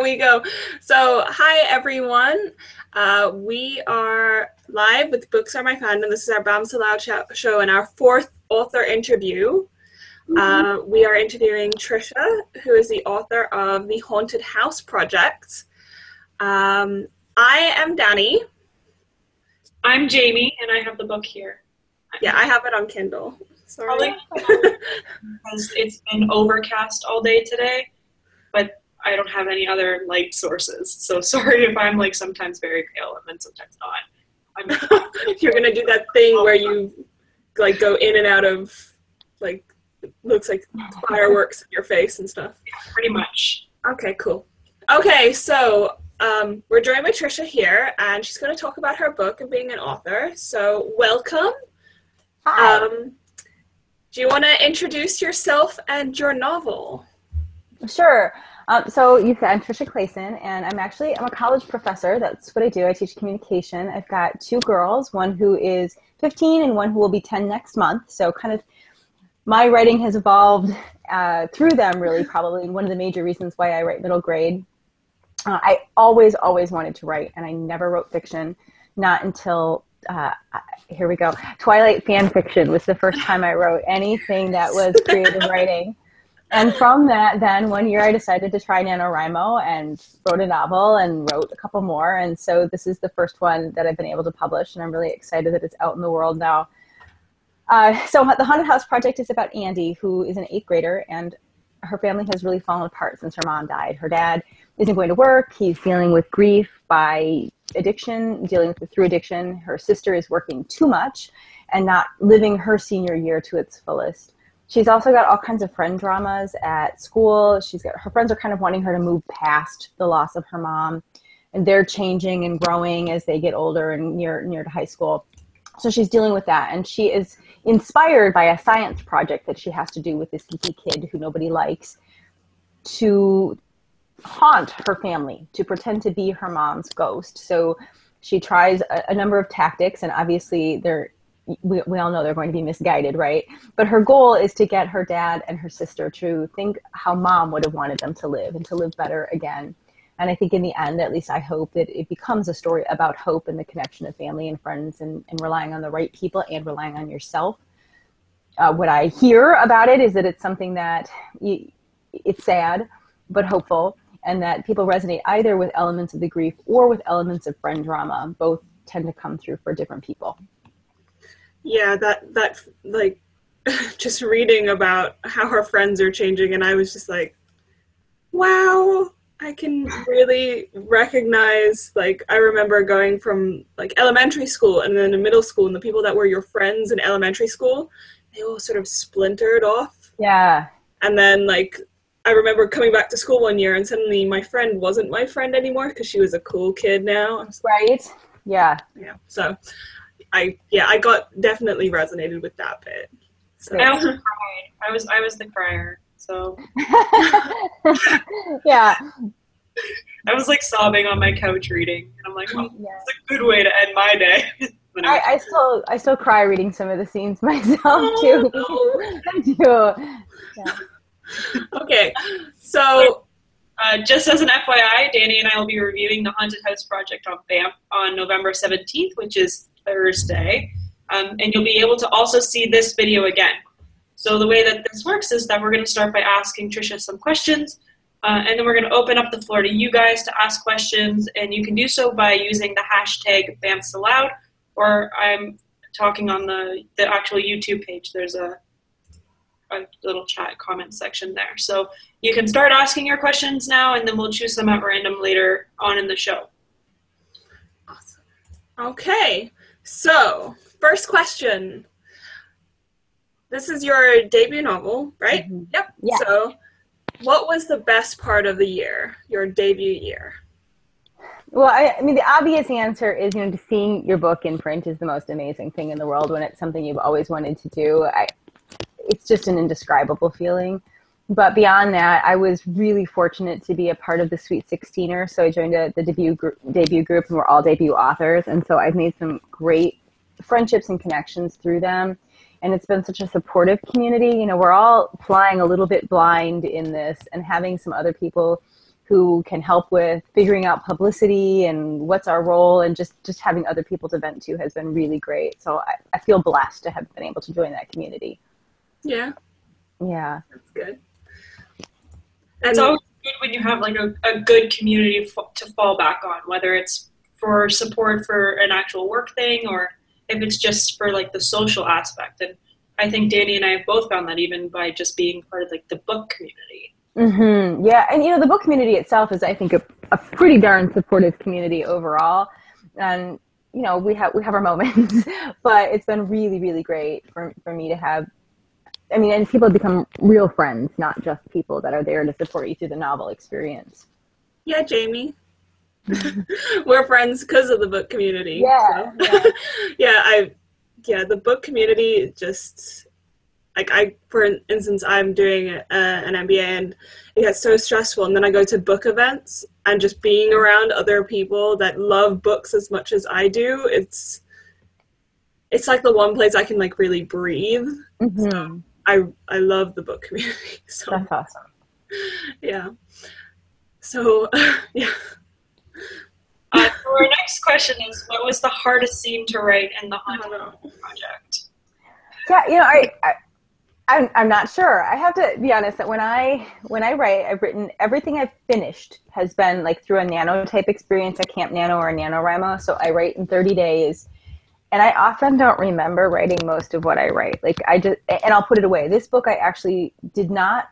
There we go. So, hi everyone. We are live with Books Are My Fandom. This is our BAMFs Aloud show and our fourth author interview. We are interviewing Tricia, who is the author of The Haunted House Project. I am Dani. I'm Jamie, and I have the book here. Yeah, I have it on Kindle. Sorry. Because it's been overcast all day today, but I don't have any other light sources. So sorry if I'm like sometimes very pale and then sometimes not. You're gonna do that thing where you like go in and out of like it looks like fireworks in your face and stuff. Yeah, pretty much. Okay, cool. Okay, so we're joined by Tricia here, and she's going to talk about her book and being an author. So welcome. Hi. Do you want to introduce yourself and your novel? Sure. So you said I'm Tricia Clasen, and I'm a college professor. That's what I do. I teach communication. I've got two girls, one who is 15 and one who will be 10 next month. So kind of my writing has evolved through them, really, probably one of the major reasons why I write middle grade. I always wanted to write, and I never wrote fiction, not until, here we go, Twilight fan fiction was the first time I wrote anything that was creative writing. And from that, then one year I decided to try NaNoWriMo and wrote a novel and wrote a couple more. And so this is the first one that I've been able to publish, and I'm really excited that it's out in the world now. So The Haunted House Project is about Andy, who is an 8th grader, and her family has really fallen apart since her mom died. Her dad isn't going to work. He's dealing with grief by addiction, through addiction. Her sister is working too much and not living her senior year to its fullest. She's also got all kinds of friend dramas at school. Her friends are kind of wanting her to move past the loss of her mom, and they're changing and growing as they get older and near to high school. So she's dealing with that, and she is inspired by a science project that she has to do with this geeky kid who nobody likes to haunt her family, to pretend to be her mom's ghost. So she tries a number of tactics, and obviously we all know they're going to be misguided, right? But her goal is to get her dad and her sister to think how mom would have wanted them to live and to live better again. And I think in the end, at least I hope that it becomes a story about hope and the connection of family and friends and relying on the right people and relying on yourself. What I hear about it is that it's something that it's sad, but hopeful, and that people resonate either with elements of the grief or with elements of friend drama. Both tend to come through for different people. Yeah, that like just reading about how her friends are changing, and I was just like, wow, I can really recognize, like, I remember going from like elementary school and then to middle school, and the people that were your friends in elementary school, they all sort of splintered off. Yeah. And then like I remember coming back to school one year and suddenly my friend wasn't my friend anymore because she was a cool kid now. Right. Yeah. Yeah. So I definitely resonated with that bit. So. I also cried. I was the crier. So yeah. I was like sobbing on my couch reading, and I'm like, oh, that's a good way to end my day. I still cry reading some of the scenes myself too. I do. Yeah. Okay, so just as an FYI, Dani and I will be reviewing The Haunted House Project on BAMF on November 17th, which is Thursday, and you'll be able to also see this video again. So the way that this works is that we're going to start by asking Tricia some questions, and then we're going to open up the floor to you guys to ask questions, and you can do so by using the hashtag BAMFs Aloud, or I'm talking on the actual YouTube page. There's a little chat comment section there. So you can start asking your questions now, and then we'll choose them at random later on in the show. Awesome. Okay, so first question. This is your debut novel, right? Mm-hmm. Yep. Yeah. So what was the best part of the year, your debut year? Well, I mean, the obvious answer is, seeing your book in print is the most amazing thing in the world when it's something you've always wanted to do. It's just an indescribable feeling. But beyond that, I was really fortunate to be a part of the Sweet 16er. So I joined the debut group, and we're all debut authors. And so I've made some great friendships and connections through them. And it's been such a supportive community. We're all flying a little bit blind in this, and having some other people who can help with figuring out publicity and what's our role, and just having other people to vent to has been really great. So I feel blessed to have been able to join that community. Yeah. Yeah. That's good. It's always good when you have like a good community to fall back on, whether it's for support for an actual work thing or if it's just for like the social aspect. And I think Dani and I have both found that even by just being part of like the book community. Mm-hmm. Yeah, and the book community itself is, I think, a pretty darn supportive community overall. And we have our moments, but it's been really, really great for me to have. I mean, and people have become real friends, not just people that are there to support you through the novel experience. Yeah, Jamie. We're friends because of the book community. Yeah. So. Yeah. The book community just, like, for instance, I'm doing an MBA and it gets so stressful, and then I go to book events, and just being around other people that love books as much as I do, it's like the one place I can like really breathe. Mm-hmm. So I love the book community. So that's awesome. Yeah. So yeah. So our next question is, what was the hardest scene to write in the Haunted project? Yeah, I'm not sure. I have to be honest that when I write, I've written everything I've finished has been like through a nanotype experience, a Camp Nano or a NaNoWriMo. So I write in 30 days. And I often don't remember writing most of what I write. Like and I'll put it away. This book, I actually did not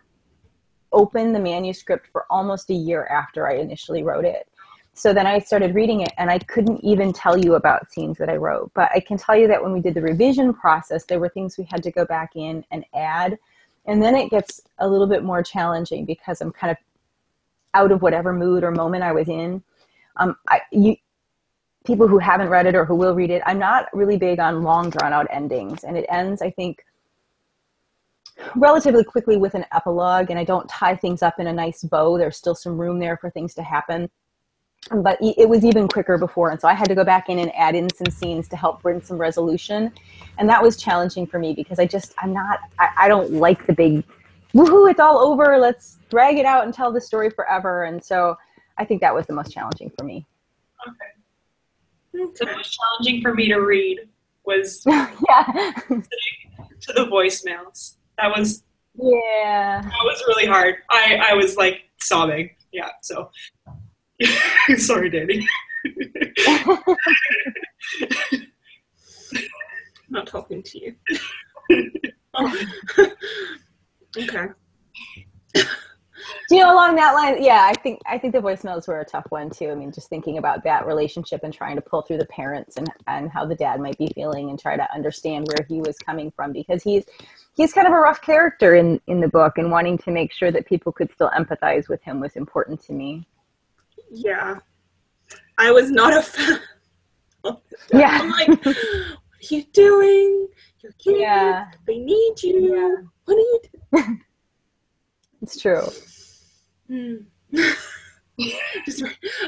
open the manuscript for almost a year after I initially wrote it. So then I started reading it, and I couldn't even tell you about scenes that I wrote. But I can tell you that when we did the revision process, there were things we had to go back in and add. And then it gets a little bit more challenging because I'm kind of out of whatever mood or moment I was in. People who haven't read it or who will read it, I'm not really big on long, drawn-out endings. And it ends, I think, relatively quickly with an epilogue, and I don't tie things up in a nice bow. There's still some room there for things to happen. But it was even quicker before, and so I had to go back in and add in some scenes to help bring some resolution. And that was challenging for me because I don't like the big, woohoo, it's all over, let's drag it out and tell the story forever. And so I think that was the most challenging for me. Okay. The most challenging for me to read was listening to the voicemails. That was really hard. I was like sobbing. Yeah, so sorry, Dani. Not talking to you. Okay. Along that line, yeah, I think the voicemails were a tough one too. I mean, just thinking about that relationship and trying to pull through the parents and how the dad might be feeling and try to understand where he was coming from, because he's kind of a rough character in the book, and wanting to make sure that people could still empathize with him was important to me. Yeah. I was not a fan. Yeah. I'm like, what are you doing? Your kids, they need you. Yeah. What are you doing? It's true.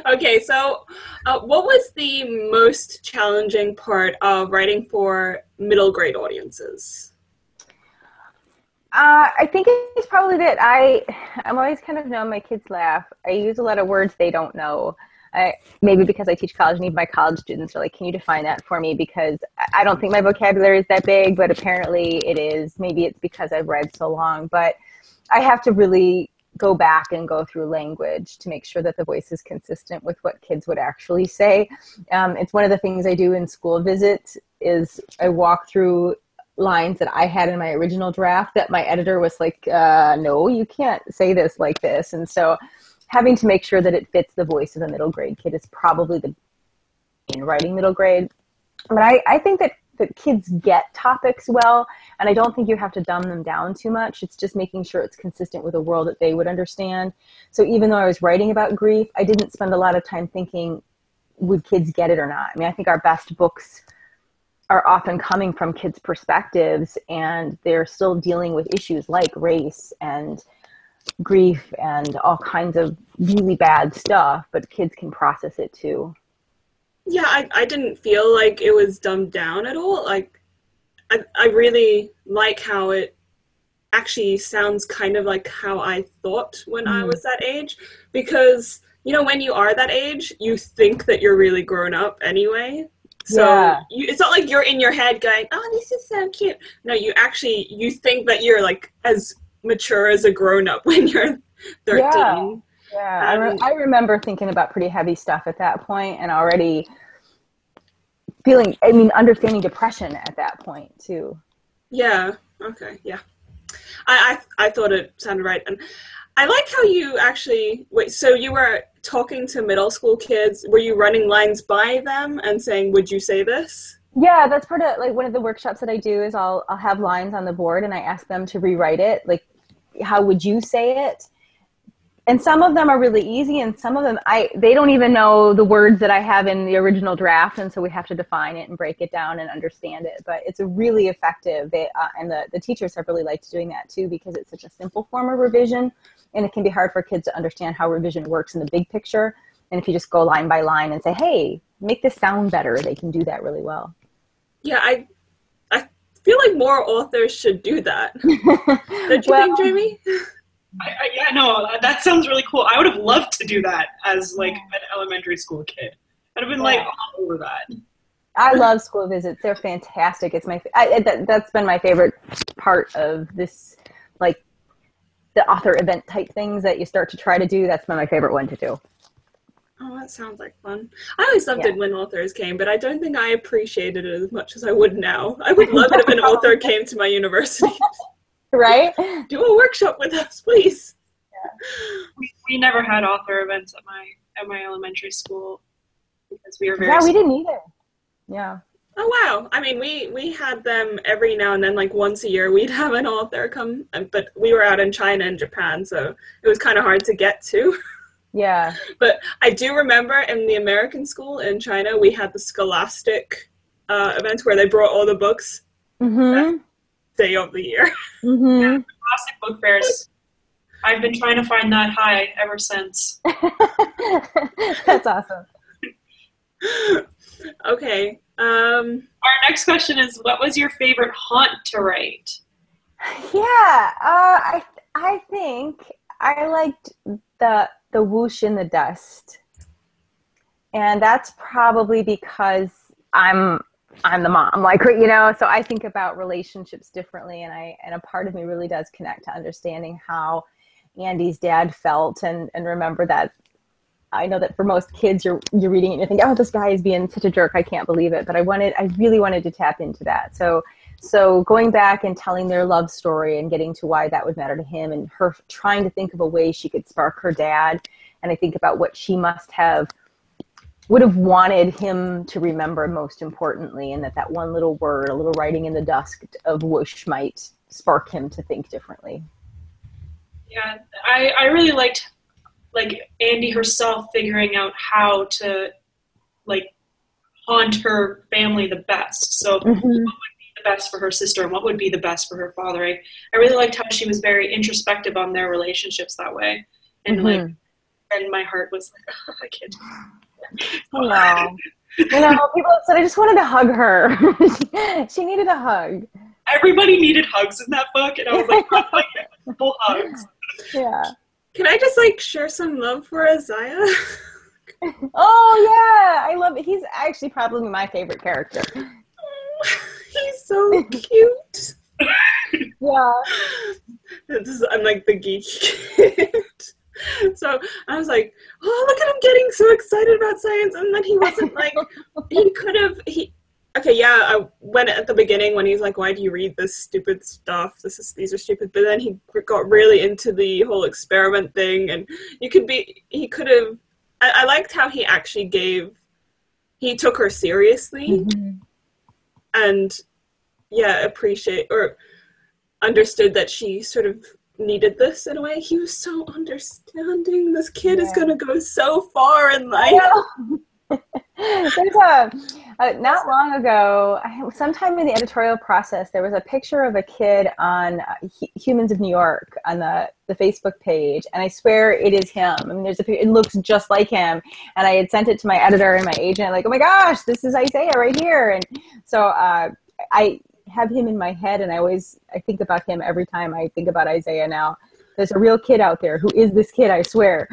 Okay, so what was the most challenging part of writing for middle grade audiences? I think it's probably that I'm always kind of known, my kids laugh. I use a lot of words they don't know. Maybe because I teach college and even my college students are like, can you define that for me? Because I don't think my vocabulary is that big, but apparently it is. Maybe it's because I've read so long, but I have to really go back and go through language to make sure that the voice is consistent with what kids would actually say. It's one of the things I do in school visits is I walk through lines that I had in my original draft that my editor was like, no, you can't say this like this. And so having to make sure that it fits the voice of a middle grade kid is probably the in writing middle grade. But I think that kids get topics well, and I don't think you have to dumb them down too much. It's just making sure it's consistent with a world that they would understand. So even though I was writing about grief, I didn't spend a lot of time thinking, would kids get it or not? I mean, I think our best books are often coming from kids' perspectives, and they're still dealing with issues like race and grief and all kinds of really bad stuff, but kids can process it too. Yeah, I didn't feel like it was dumbed down at all. Like, I really like how it actually sounds kind of like how I thought when I was that age, because you know, when you are that age, you think that you're really grown up anyway. So it's not like you're in your head going, oh, this is so cute. No, you think that you're like as mature as a grown up when you're 13. I remember thinking about pretty heavy stuff at that point, and already understanding depression at that point too. Yeah. Okay. Yeah. I thought it sounded right. And I like how you actually, so you were talking to middle school kids. Were you running lines by them and saying, would you say this? Yeah, that's part of, like, one of the workshops that I do is I'll have lines on the board and I ask them to rewrite it. Like, how would you say it? And some of them are really easy, and some of them, they don't even know the words that I have in the original draft, and so we have to define it and break it down and understand it. But it's a really effective, and the teachers have really liked doing that too, because it's such a simple form of revision, and it can be hard for kids to understand how revision works in the big picture. And if you just go line by line and say, hey, make this sound better, they can do that really well. Yeah, I feel like more authors should do that. Don't you think, Jamie? Yeah, no, that sounds really cool. I would have loved to do that as like an elementary school kid. I'd have been like all over that. I love school visits. They're fantastic. It's that's been my favorite part of this, like the author event type things that you start to try to do. That's been my favorite one to do. Oh, that sounds like fun. I always loved it when authors came, but I don't think I appreciated it as much as I would now. I would love it if an author came to my university. Right? Do a workshop with us, please. Yeah. We never had author events at my elementary school because we were very we didn't either. Yeah. Oh wow. I mean, we had them every now and then, like once a year we'd have an author come, but we were out in China and Japan, so it was kind of hard to get to. Yeah. But I do remember in the American school in China, we had the Scholastic events where they brought all the books. Mm-hmm. Day of the year. Mm-hmm. Yeah, classic book fairs. I've been trying to find that high ever since. That's awesome. Okay. Our next question is, what was your favorite haunt to write? Yeah, I think I liked the whoosh in the dust, and that's probably because I'm the mom, like, you know, so I think about relationships differently, and a part of me really does connect to understanding how Andy's dad felt, and remember that. I know that for most kids, you're reading it and you're thinking, oh, this guy is being such a jerk, I can't believe it. But I really wanted to tap into that. So going back and telling their love story and getting to why that would matter to him, and her trying to think of a way she could spark her dad. And I think about what she would have wanted him to remember most importantly, and that one little word, a little writing in the dusk of whoosh, might spark him to think differently. Yeah, I really liked, like, Andy herself figuring out how to, like, haunt her family the best. So what would be the best for her sister and what would be the best for her father? I really liked how she was very introspective on their relationships that way. And like, and my heart was like, oh, I can't do that. Wow. You know, people said I just wanted to hug her. She needed a hug. Everybody needed hugs in that book, and I was like, full hugs. Yeah. Can I just like share some love for Isaiah? Oh yeah, I love it. He's actually probably my favorite character. He's so cute. Yeah. I'm like the geek kid. So I was like, oh, look at him getting so excited about science. And then he wasn't like, okay, yeah, I went at the beginning when he's like, why do you read this stupid stuff? These are stupid. But then he got really into the whole experiment thing. And I liked how he actually he took her seriously and understood that she sort of needed this in a way. He was so understanding. This kid is going to go so far in life. There's not long ago, sometime in the editorial process, there was a picture of a kid on Humans of New York on the Facebook page, and I swear it is him. I mean, it looks just like him, and I had sent it to my editor and my agent, like, oh my gosh, this is Isaiah right here. And so have him in my head, and I think about him every time I think about Isaiah now. There's a real kid out there. Who is this kid? I swear.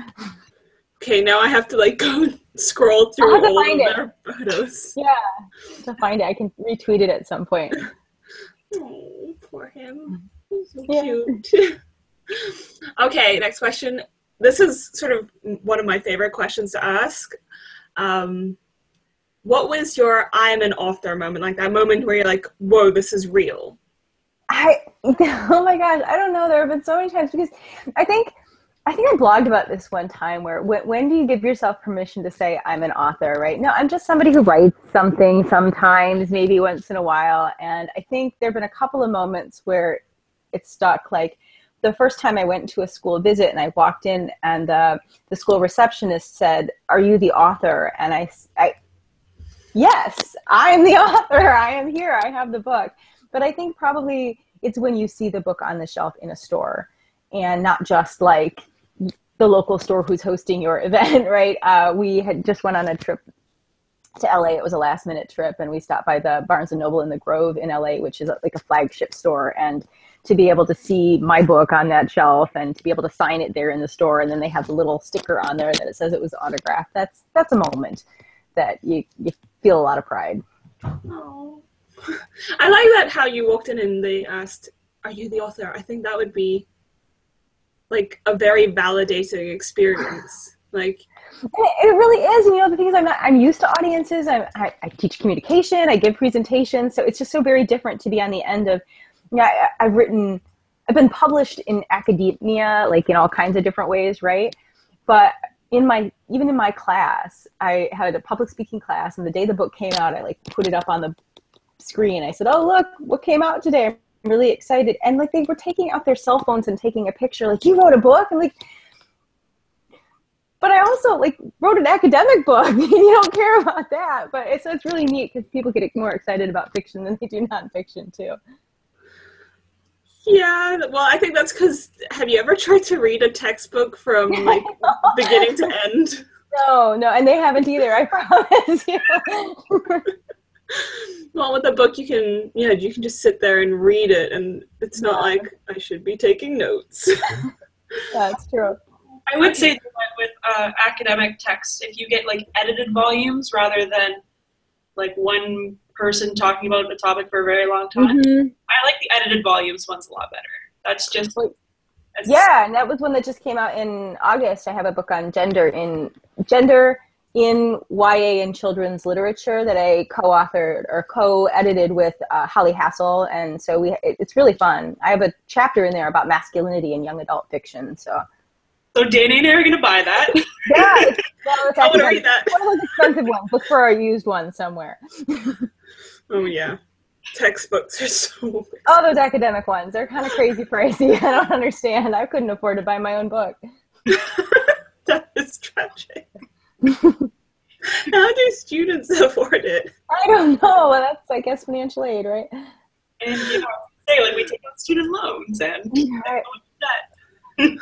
Okay, now I have to like go scroll through all of their photos. Yeah, to find it. I can retweet it at some point. Oh, poor him. He's so cute. Okay, next question. This is sort of one of my favorite questions to ask. What was your I am an author moment? Like that moment where you're like, whoa, this is real. Oh my gosh, I don't know. There have been so many times because I think I blogged about this one time where when do you give yourself permission to say I'm an author, right? No, I'm just somebody who writes something sometimes, maybe once in a while. And I think there have been a couple of moments where it stuck. Like the first time I went to a school visit and I walked in and the school receptionist said, "Are you the author?" And I yes, I am the author. I am here. I have the book. But I think probably it's when you see the book on the shelf in a store and not just like the local store who's hosting your event, right? We had just went on a trip to LA. It was a last minute trip and we stopped by the Barnes & Noble in the Grove in LA, which is like a flagship store. And to be able to see my book on that shelf and to be able to sign it there in the store. And then they have the little sticker on there that it says it was autographed. That's a moment that you feel a lot of pride. Oh, I like that how you walked in and they asked, "Are you the author?" I think that would be like a very validating experience. Like it really is. You know, the thing is, I'm used to audiences. I teach communication. I give presentations, so it's just so very different to be on the end of. Yeah, I've been published in academia, like in all kinds of different ways, right? But even in my class, I had a public speaking class, and the day the book came out, I like put it up on the screen. I said, "Oh, look what came out today. I'm really excited." And like they were taking out their cell phones and taking a picture, like, "You wrote a book?" And like, but I also like wrote an academic book. You don't care about that. But it's really neat because people get more excited about fiction than they do nonfiction too. Yeah, well, I think that's because, have you ever tried to read a textbook from like beginning to end? No, and they haven't either, I promise you. Well, with a book, you can just sit there and read it, and it's not like I should be taking notes. That's true. I would say that with academic text, if you get like edited volumes rather than like one person talking about a topic for a very long time, I like the edited volumes ones a lot better. That's just yeah, and that was one that just came out in August. I have a book on gender in YA and children's literature that I co-authored or co-edited with Holly Hassel, and so it's really fun. I have a chapter in there about masculinity in young adult fiction. So Dani and I are going to buy that. Yeah, it's I want to read that. One of those expensive ones. Look for a used one somewhere. Oh yeah, textbooks are so. Oh, those academic ones. They're kind of crazy pricey. I don't understand. I couldn't afford to buy my own book. That is tragic. How do students afford it? I don't know. That's, I guess, financial aid, right? And say when we take out student loans and right. that.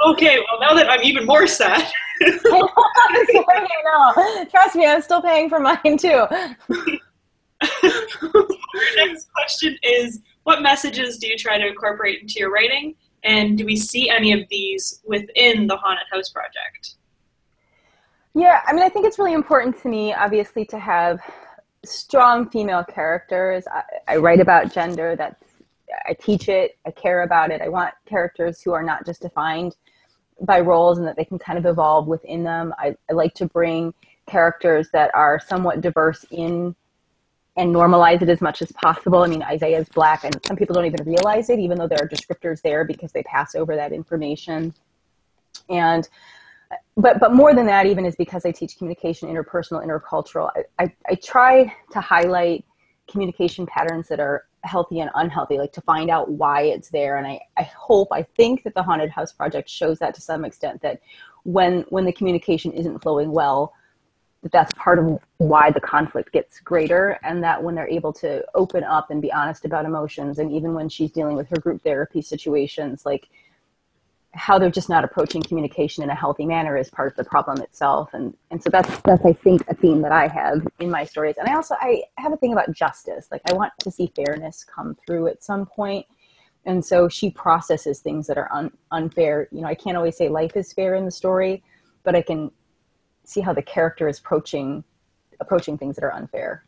Okay, well now that I'm even more sad. I know. Trust me, I'm still paying for mine too. Our next question is, what messages do you try to incorporate into your writing? And do we see any of these within the Haunted House Project? Yeah, I mean, I think it's really important to me, obviously, to have strong female characters. I write about gender. I teach it. I care about it. I want characters who are not just defined by roles and that they can kind of evolve within them. I like to bring characters that are somewhat diverse in and normalize it as much as possible. I mean, Isaiah's Black, and some people don't even realize it, even though there are descriptors there because they pass over that information. And but more than that, even, is because I teach communication, interpersonal, intercultural. I try to highlight communication patterns that are healthy and unhealthy, like to find out why it's there. And I think that the Haunted House Project shows that to some extent, that when the communication isn't flowing well, that's part of why the conflict gets greater, and that when they're able to open up and be honest about emotions, and even when she's dealing with her group therapy situations, like how they're just not approaching communication in a healthy manner is part of the problem itself. And so that's I think a theme that I have in my stories. And I have a thing about justice. Like I want to see fairness come through at some point. And so she processes things that are unfair. You know, I can't always say life is fair in the story, but I can see how the character is approaching things that are unfair.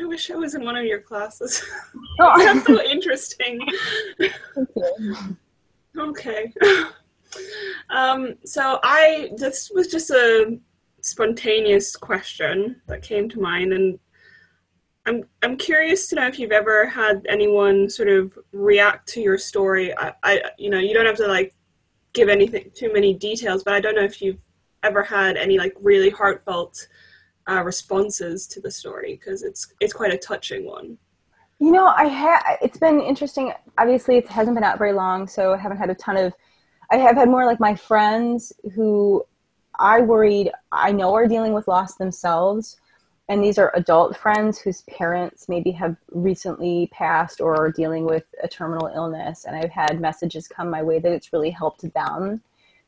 I wish I was in one of your classes. Oh. That's so interesting. Thank you. Okay. So this was just a spontaneous question that came to mind, and I'm curious to know if you've ever had anyone sort of react to your story. You know, you don't have to like give anything too many details, but I don't know if you've ever had any like really heartfelt responses to the story, because it's quite a touching one. You know, it's been interesting. Obviously, it hasn't been out very long, so I haven't had a ton of, I have had more like my friends who I know are dealing with loss themselves. And these are adult friends whose parents maybe have recently passed or are dealing with a terminal illness. And I've had messages come my way that it's really helped them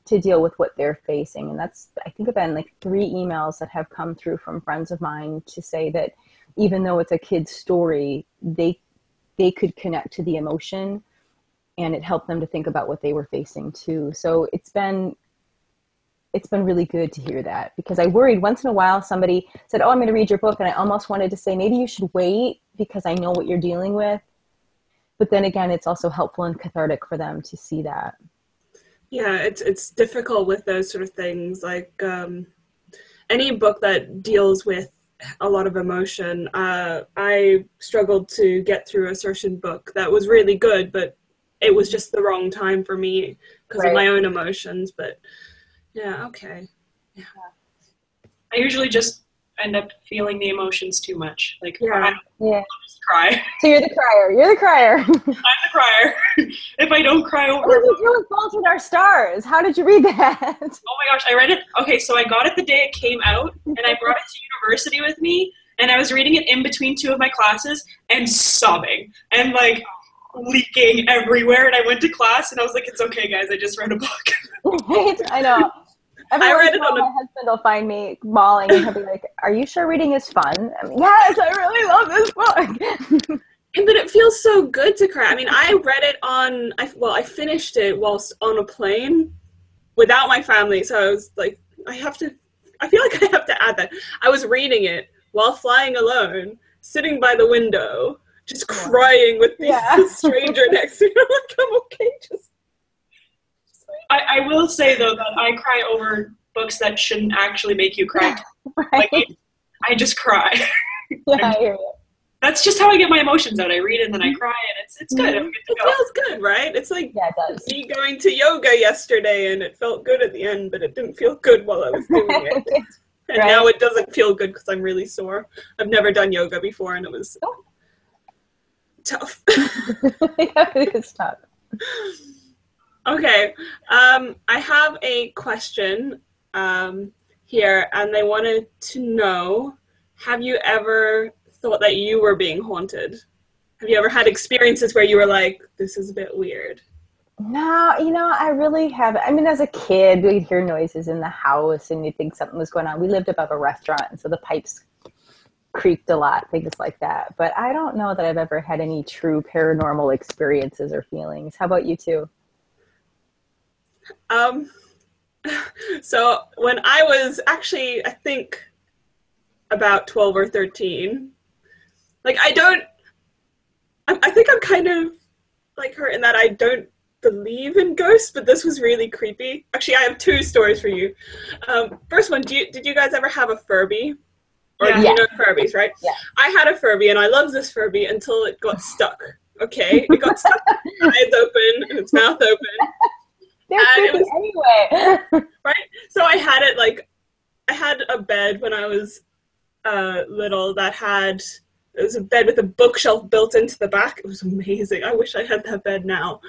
to deal with what they're facing. And that's, I think, have been like 3 emails that have come through from friends of mine to say that even though it's a kid's story, they could connect to the emotion, and it helped them to think about what they were facing too. So it's been really good to hear that, because I worried once in a while somebody said, oh, I'm going to read your book. And I almost wanted to say, maybe you should wait because I know what you're dealing with. But then again, it's also helpful and cathartic for them to see that. Yeah, it's difficult with those sort of things. Like any book that deals with a lot of emotion. I struggled to get through a certain book that was really good, but it was just the wrong time for me because of my own emotions. But yeah, okay. Yeah. I usually just end up feeling the emotions too much. Like, yeah. I'll just cry. So you're the crier. I'm the crier. If I don't cry over... What did you do with Fault in Our Stars? How did you read that? Oh my gosh, I read it. Okay, so I got it the day it came out, and I brought it to university with me, and I was reading it in between 2 of my classes and sobbing and like leaking everywhere. And I went to class and I was like, it's okay, guys, I just read a book. Right? I know. I read it my husband will find me bawling and he'll be like, are you sure reading is fun? Yes, I really love this book. But it feels so good to cry. I mean, I read it I finished it whilst on a plane without my family. So I was like, I feel like I have to add that. I was reading it while flying alone, sitting by the window, just crying with the stranger next to me. I'm like, I'm okay, I will say, though, that I cry over books that shouldn't actually make you cry. Right. Like, I just cry. Yeah, I hear you. That's just how I get my emotions out. I read it and then I cry, and it's good. I'm good to go. It feels good, right? It's like it does. me going to yoga yesterday, and it felt good at the end, but it didn't feel good while I was doing it. And now it doesn't feel good because I'm really sore. I've never done yoga before, and it was tough. Yeah, it is tough. Okay, I have a question here, and they wanted to know, have you ever thought that you were being haunted? Have you ever had experiences where you were like, this is a bit weird? No, I really haven't. I mean, as a kid, we'd hear noises in the house, and you'd think something was going on. We lived above a restaurant, and so the pipes creaked a lot, things like that. But I don't know that I've ever had any true paranormal experiences or feelings. How about you two? So when I was actually, I think, about 12 or 13, like I think I'm kind of like her in that I don't believe in ghosts, but this was really creepy. Actually, I have 2 stories for you. First one, did you guys ever have a Furby? Or Yeah. you know Furbies, right? Yeah. I had a Furby, and I loved this Furby until it got stuck. Okay? It got stuck with its eyes open and its mouth open. They're creepy anyway. Right? So I had a bed when I was little it was a bed with a bookshelf built into the back. It was amazing. I wish I had that bed now.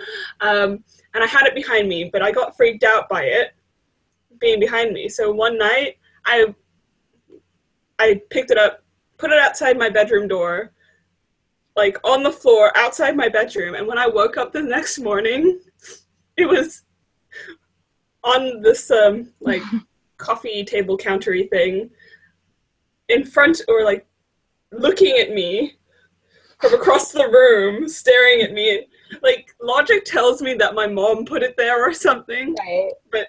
And I had it behind me, but I got freaked out by it being behind me. So one night, I picked it up, put it outside my bedroom door, like on the floor outside my bedroom. And when I woke up the next morning, it was on this like coffee table countery thing in front, or like looking at me from across the room, staring at me. Like, logic tells me that my mom put it there or something, Right. but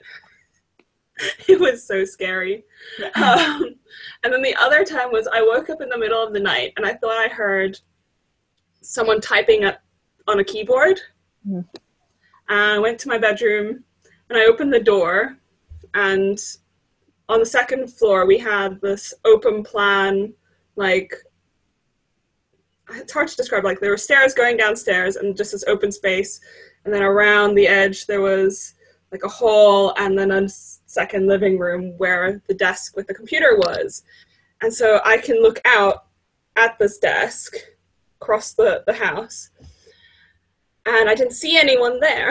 it was so scary. And then the other time was I woke up in the middle of the night and I thought I heard someone typing on a keyboard. And I went to my bedroom and I opened the door, and on the second floor we had this open plan, like, it's hard to describe, like there were stairs going downstairs and just this open space, and then around the edge there was like a hall and then a second living room where the desk with the computer was. And so I can look out at this desk across the house, and I didn't see anyone there,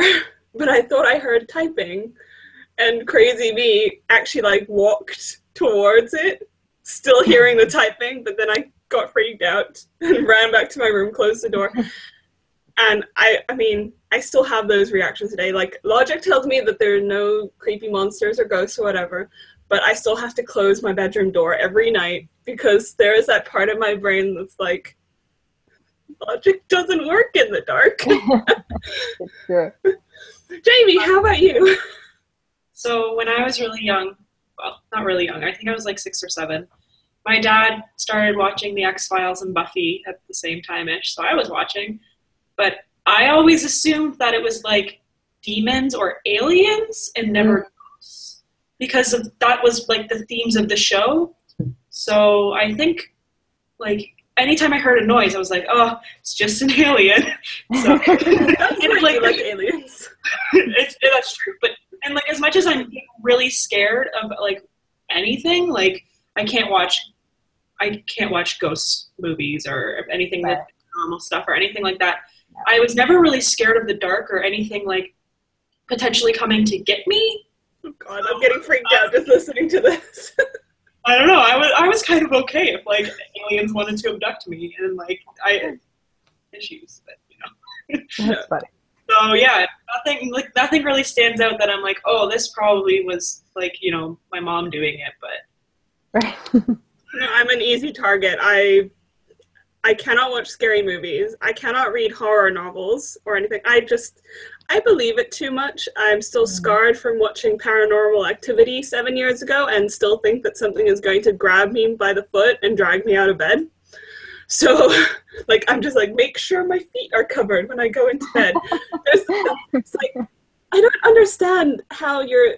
but I thought I heard typing, and crazy me actually like walked towards it, still hearing the typing, but then I got freaked out and ran back to my room, closed the door. And I mean, I still have those reactions today. Like, logic tells me that there are no creepy monsters or ghosts or whatever, but I still have to close my bedroom door every night because there is that part of my brain that's like, logic doesn't work in the dark. It's true. Jamie, how about you? So when I was really young, well, not really young, I think I was like 6 or 7, my dad started watching the X-Files and Buffy at the same time-ish, so I was watching. But I always assumed that it was like demons or aliens and never ghosts, because that was like the themes of the show. So I think, like, anytime I heard a noise, I was like, oh, it's just an alien. So That's like aliens. That's true. But, and like, as much as I'm really scared of like anything, like I can't watch ghost movies or anything that's normal stuff or anything like that. I was never really scared of the dark or anything like potentially coming to get me. Oh God, I'm getting freaked out just listening to this. I don't know. I was kind of okay if like aliens wanted to abduct me, and like I had issues, but you know. That's funny. So yeah, nothing really stands out that I'm like, oh, this probably was like, you know, my mom doing it, but Right. No, I'm an easy target. I cannot watch scary movies. I cannot read horror novels or anything. I believe it too much. I'm still scarred from watching Paranormal Activity 7 years ago and still think that something is going to grab me by the foot and drag me out of bed. So, like, I'm just like, make sure my feet are covered when I go into bed. It's like, I don't understand how your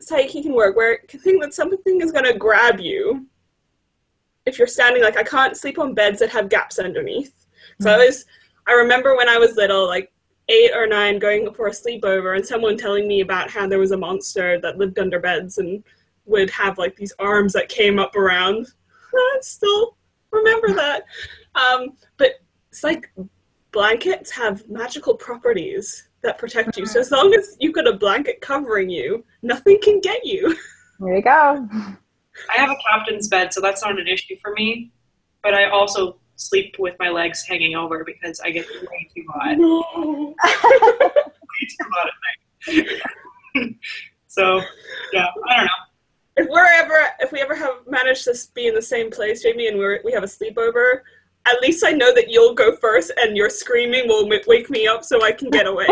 psyche can work, where it can think that something is going to grab you if you're standing. Like, I can't sleep on beds that have gaps underneath. So I remember when I was little, like 8 or 9, going for a sleepover and someone telling me about how there was a monster that lived under beds and would have like these arms that came up around. I still remember that. But it's like blankets have magical properties that protect you. So as long as you've got a blanket covering you, nothing can get you. There you go. I have a captain's bed, so that's not an issue for me. But I also sleep with my legs hanging over because I get way too hot. No. Way too hot at night. So, yeah, I don't know. If we ever have managed to be in the same place, Jamie, and we have a sleepover, at least I know that you'll go first and your screaming will wake me up so I can get away.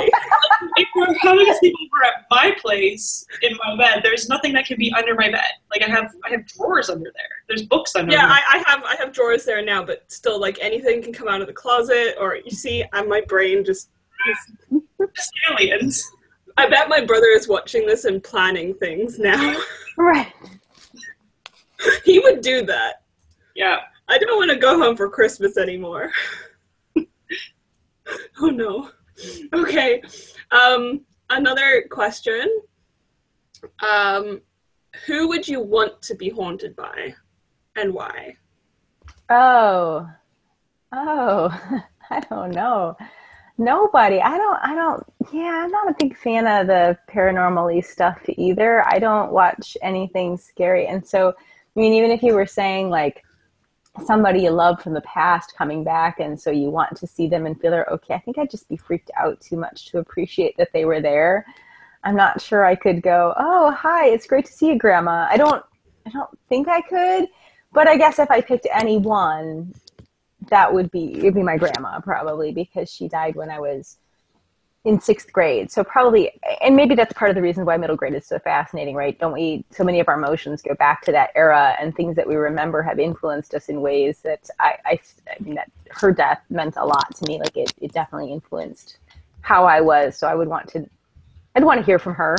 If we're having a sleepover at my place in my bed, there's nothing that can be under my bed. Like I have drawers under there. There's books under there. Yeah, I have drawers there now, but still, like, anything can come out of the closet, or you see, my brain just aliens. I bet my brother is watching this and planning things now. Right. He would do that. Yeah. I don't want to go home for Christmas anymore. Oh no. Okay. Another question. Who would you want to be haunted by and why? Oh, I don't know. Nobody. I'm not a big fan of the paranormal-y stuff either. I don't watch anything scary. And so, I mean, even if you were saying like somebody you love from the past coming back, and so you want to see them and feel they're okay. I think I'd just be freaked out too much to appreciate that they were there. I'm not sure I could go, oh, hi, it's great to see you, Grandma. I don't think I could, but I guess if I picked any one, it'd be my grandma, probably, because she died when I was in 6th grade. So probably, and maybe that's part of the reason why middle grade is so fascinating, right? Don't we, so many of our emotions go back to that era, and things that we remember have influenced us in ways that I mean, that her death meant a lot to me. Like it definitely influenced how I was. So I'd want to hear from her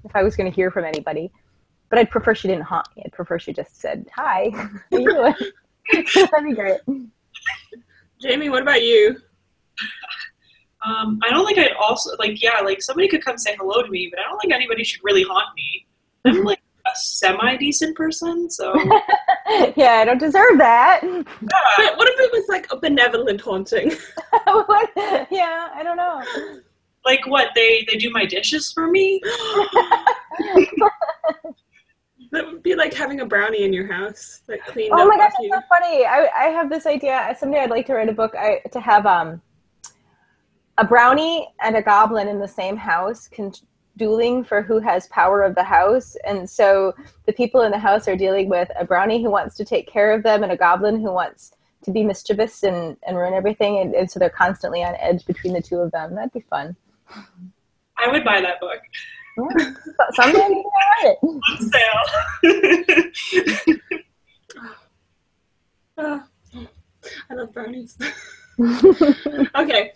if I was going to hear from anybody, but I'd prefer she didn't haunt me. I'd prefer she just said, hi, how are you doing? That'd be great. Jamie, what about you? I don't think I'd also, somebody could come say hello to me, but I don't think anybody should really haunt me. I'm like a semi-decent person, so. Yeah, I don't deserve that. Yeah. But what if it was like a benevolent haunting? Yeah, I don't know. Like what, they do my dishes for me? That would be like having a brownie in your house that cleaned Oh up my gosh, after that's so funny. I have this idea. Someday I'd like to write a book to have a brownie and a goblin in the same house dueling for who has power of the house. And so the people in the house are dealing with a brownie who wants to take care of them and a goblin who wants to be mischievous and ruin everything. And so they're constantly on edge between the two of them. That'd be fun. I would buy that book. Yeah. Someday you can write On sale. I love brownies. Okay.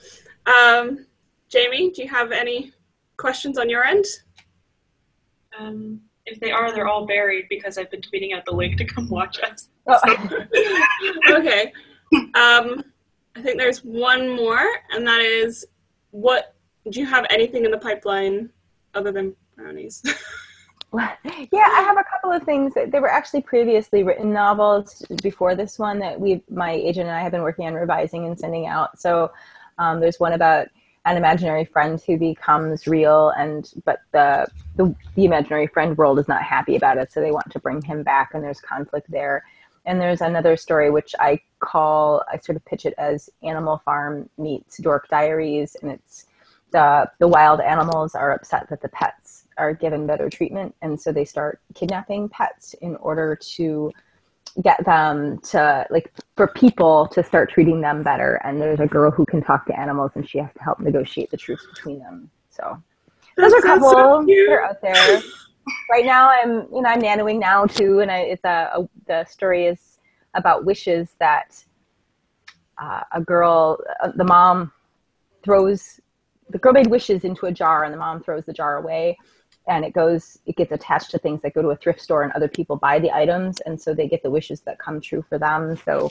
Jamie, do you have any questions on your end? If they are, they're all buried because I've been tweeting out the link to come watch us. Oh. Okay. I think there's one more, and that is, do you have anything in the pipeline other than brownies? Yeah, I have a couple of things. They were actually previously written novels before this one that my agent and I have been working on revising and sending out. So there's one about an imaginary friend who becomes real, but the imaginary friend world is not happy about it, so they want to bring him back, and there's conflict there. And there's another story which I sort of pitch it as Animal Farm meets Dork Diaries, and it's the wild animals are upset that the pets are given better treatment, and so they start kidnapping pets in order to get them to, like, for people to start treating them better. And there's a girl who can talk to animals, and she has to help negotiate the truce between them. So those are a couple that are out there. Right now, I'm nanoing now too, and the story is about wishes that a girl, the girl made wishes into a jar, and the mom throws the jar away, and it gets attached to things that go to a thrift store, and other people buy the items, and so they get the wishes that come true for them. So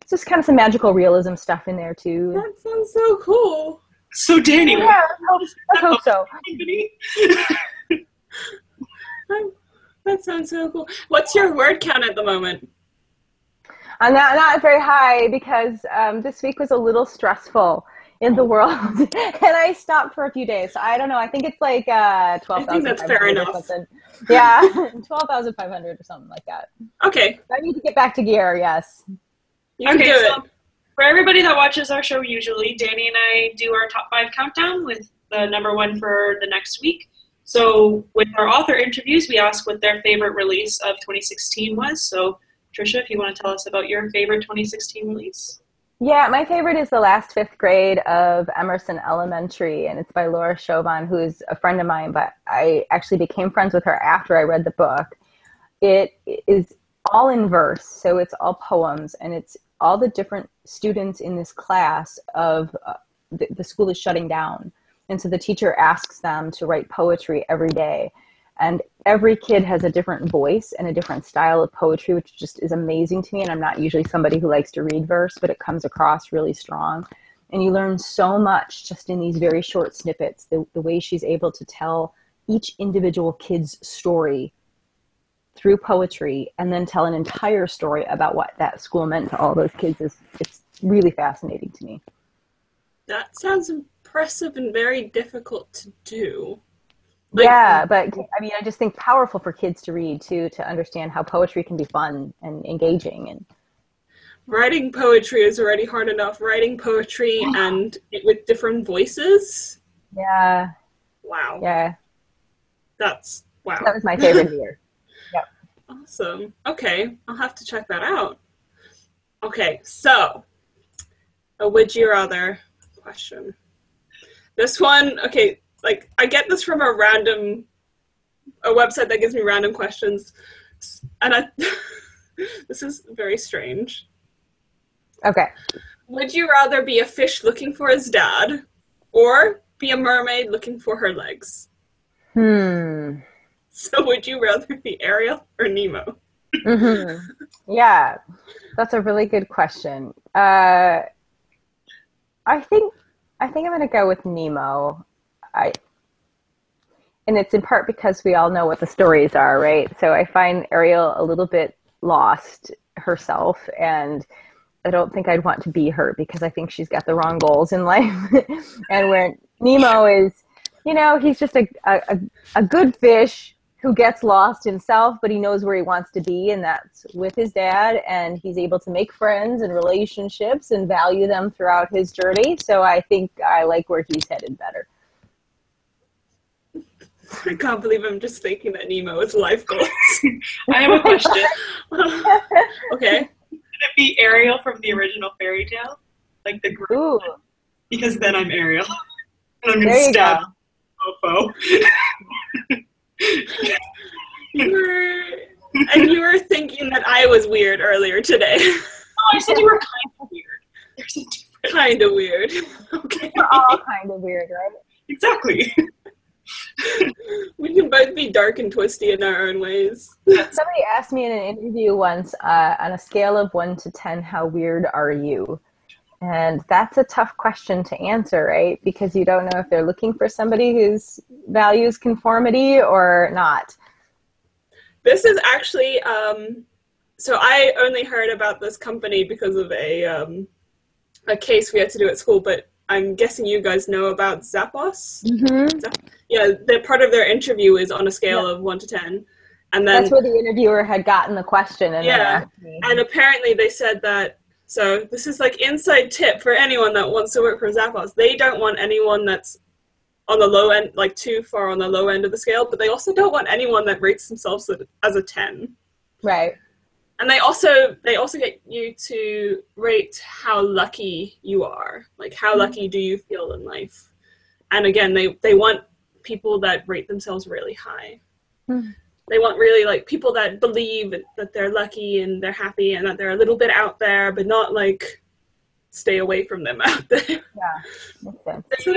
it's just kind of some magical realism stuff in there too. That sounds so cool. So Dani, yeah, I hope so. That sounds so cool. What's your word count at the moment? I'm not very high because this week was a little stressful in the world, and I stopped for a few days. So I don't know. I think it's like 12,000. I think that's fair enough. Yeah, 12,500 or something like that. Okay. I need to get back to gear. Yes. You can do it. For everybody that watches our show, usually Dani and I do our top 5 countdown with the number 1 for the next week. So with our author interviews, we ask what their favorite release of 2016 was. So Tricia, if you want to tell us about your favorite 2016 release. Yeah, my favorite is The Last Fifth Grade of Emerson Elementary, and it's by Laura Chauvin, who is a friend of mine, but I actually became friends with her after I read the book. It is all in verse, so it's all poems, and it's all the different students in this class of the school is shutting down. And so the teacher asks them to write poetry every day. And every kid has a different voice and a different style of poetry, which just is amazing to me. And I'm not usually somebody who likes to read verse, but it comes across really strong. And you learn so much just in these very short snippets, the way she's able to tell each individual kid's story through poetry, and then tell an entire story about what that school meant to all those kids. It's really fascinating to me. That sounds impressive and very difficult to do. Yeah, but I mean, I just think powerful for kids to read too, to understand how poetry can be fun and engaging. And writing poetry is already hard enough. Writing poetry and with different voices. Yeah. Wow. Yeah. That's wow. That was my favorite year. Yep. Awesome. Okay, I'll have to check that out. Okay, so a would you rather question. This one, okay, like I get this from a website that gives me random questions, and this is very strange. Okay. Would you rather be a fish looking for his dad, or be a mermaid looking for her legs? So would you rather be Ariel or Nemo? Yeah, that's a really good question. I think I'm going to go with Nemo. And it's in part because we all know what the stories are, right? So I find Ariel a little bit lost herself, and I don't think I'd want to be her because I think she's got the wrong goals in life. And where Nemo is, he's just a good fish who gets lost himself, but he knows where he wants to be, and that's with his dad, and he's able to make friends and relationships and value them throughout his journey. So I think I like where he's headed better. I can't believe I'm just thinking that Nemo is life goals. I have a question. Okay. Could it be Ariel from the original fairy tale? Like the group? Ooh. Because then I'm Ariel. And I'm going There to you stab go. Mofo. You were thinking that I was weird earlier today. Oh, I said you were kind of weird. There's a difference. Kind of weird. Okay. We're all kind of weird, right? Exactly. We can both be dark and twisty in our own ways. Somebody asked me in an interview once, on a scale of 1 to 10, how weird are you? And that's a tough question to answer, right? Because you don't know if they're looking for somebody who's values conformity or not. This is actually, so I only heard about this company because of a case we had to do at school, but I'm guessing you guys know about Zappos. Yeah, part of their interview is on a scale of 1 to 10. And then, that's where the interviewer had gotten the question. And then asked me. And apparently they said that, so this is like inside tip for anyone that wants to work for Zappos. They don't want anyone that's on the low end, like too far on the low end of the scale, but they also don't want anyone that rates themselves as a 10. Right. And they also get you to rate how lucky you are. Like, how lucky do you feel in life? And again, they want people that rate themselves really high. They want really, like, people that believe that they're lucky and they're happy and that they're a little bit out there, but not, like, stay away from them out there. Yeah, makes sense. So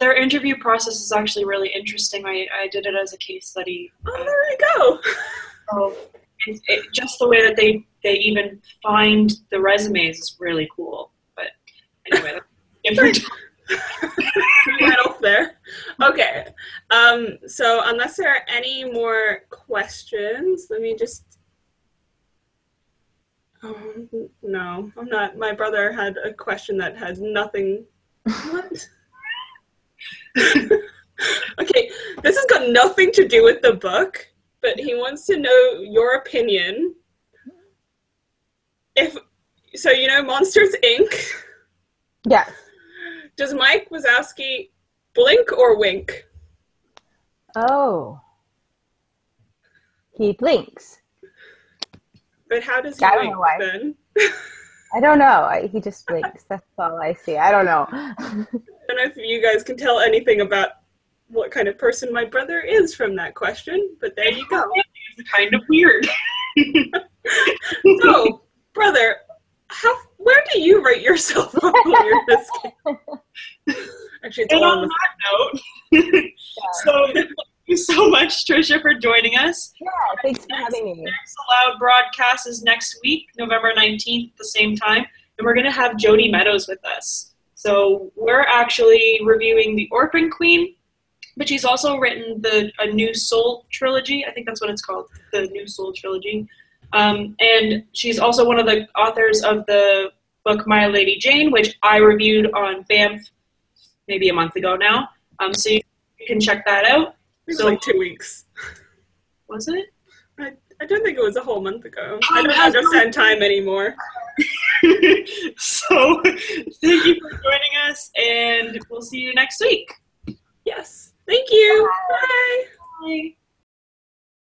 their interview process is actually really interesting. I did it as a case study. Oh, there we go. So just the way that they even find the resumes is really cool. But anyway, different. Right off there. Okay. So unless there are any more questions, let me just. No, I'm not. My brother had a question that had nothing. What? Okay, this has got nothing to do with the book, but he wants to know your opinion. So you know Monsters, Inc.? Yeah. Does Mike Wazowski blink or wink? Oh. He blinks. But how does he I don't wink know why. then? I don't know. He just blinks. That's all I see. I don't know. I don't know if you guys can tell anything about what kind of person my brother is from that question, but there you go. It's kind of weird. So, brother, where do you rate yourself on weirdness scale? Actually, it's and all on that note, so thank you so much, Tricia, for joining us. Yeah, thanks for having me. BAMFs Aloud broadcast is next week, November 19th at the same time, and we're going to have Jody Meadows with us. So we're actually reviewing The Orphan Queen, but she's also written a New Soul trilogy. I think that's what it's called, the New Soul trilogy. And she's also one of the authors of the book My Lady Jane, which I reviewed on BAMF maybe a month ago now. So you can check that out. It was like 2 weeks. Was it? I don't think it was a whole month ago. I don't understand time anymore. So thank you for joining us, and we'll see you next week. Yes. Thank you. Bye. Bye.